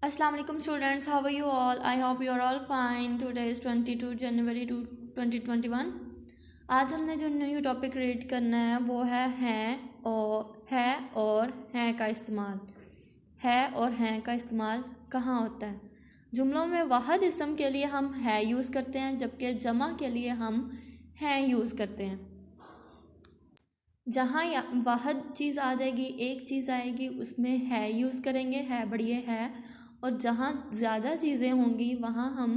Assalamu alaikum students, how are you all? I hope you are all fine. Today is 22 January 2021. आज हमने जो new topic read करना है वो है और हैं का इस्तेमाल। है और हैं का इस्तेमाल कहाँ होता है? जुमलों में वाहिद इस्म के लिए हम है यूज़ करते हैं, जबकि जमा के लिए हम हैं यूज़ करते हैं। जहाँ वाहिद चीज़ आ जाएगी, एक चीज़ आएगी, उसमें है यूज़ करेंगे, है बढ़िया है। और जहाँ ज़्यादा चीज़ें होंगी वहाँ हम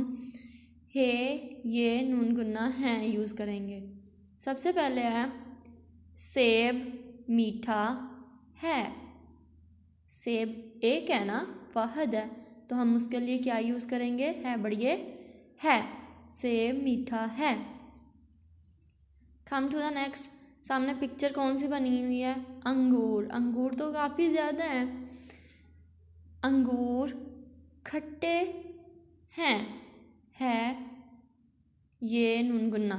हे, ये, नून गुन्ना हैं यूज़ करेंगे। सबसे पहले है सेब मीठा है। सेब एक है ना, वाहिद है, तो हम उसके लिए क्या यूज़ करेंगे? है बढ़िया है। सेब मीठा है। Come to the next. सामने पिक्चर कौन सी बनी हुई है? अंगूर। अंगूर तो काफ़ी ज़्यादा हैं। अंगूर खट्टे हैं। है ये नून गुन्ना,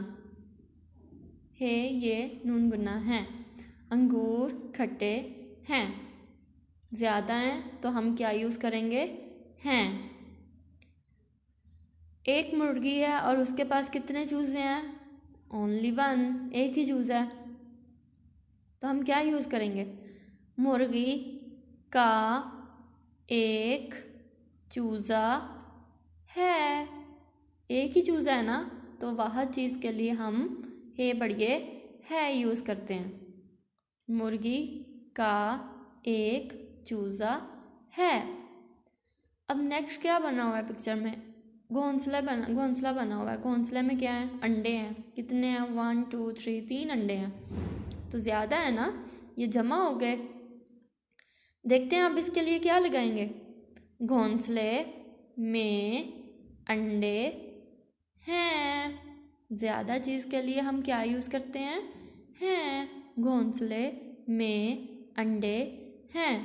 है ये नून गुन्ना है। अंगूर खट्टे हैं। ज़्यादा हैं तो हम क्या यूज़ करेंगे? हैं। एक मुर्गी है और उसके पास कितने चूज़े हैं? ओनली वन, एक ही चूज़ है, तो हम क्या यूज़ करेंगे? मुर्गी का एक चूज़ा है। एक ही चूज़ा है ना, तो वह चीज़ के लिए हम हे बढ़िए है यूज़ करते हैं। मुर्गी का एक चूज़ा है। अब नेक्स्ट क्या बना हुआ है पिक्चर में? घोंसला बना हुआ है। घोंसले में क्या है? अंडे हैं। कितने हैं? 1 2 3, 3 अंडे हैं, तो ज़्यादा है ना, ये जमा हो गए। देखते हैं अब इसके लिए क्या लगाएंगे। घोंसले में अंडे हैं। ज़्यादा चीज़ के लिए हम क्या यूज़ करते हैं? हैं। घोंसले में अंडे हैं।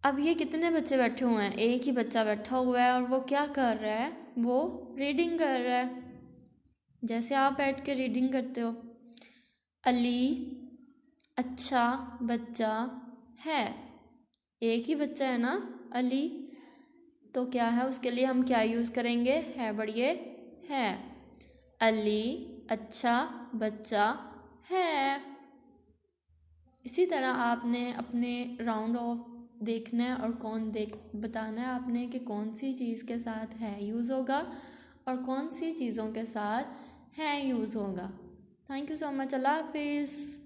अब ये कितने बच्चे बैठे हुए हैं? एक ही बच्चा बैठा हुआ है और वो क्या कर रहा है? वो रीडिंग कर रहा है, जैसे आप बैठ के रीडिंग करते हो। अली अच्छा बच्चा है। एक ही बच्चा है ना, अली, तो क्या है उसके लिए हम क्या यूज़ करेंगे? है बढ़िए है। अली अच्छा बच्चा है। इसी तरह आपने अपने राउंड ऑफ देखना है और बताना है आपने कि कौन सी चीज़ के साथ है यूज़ होगा और कौन सी चीज़ों के साथ है यूज़ होगा। Thank you so much. अल्लाह हाफिज़।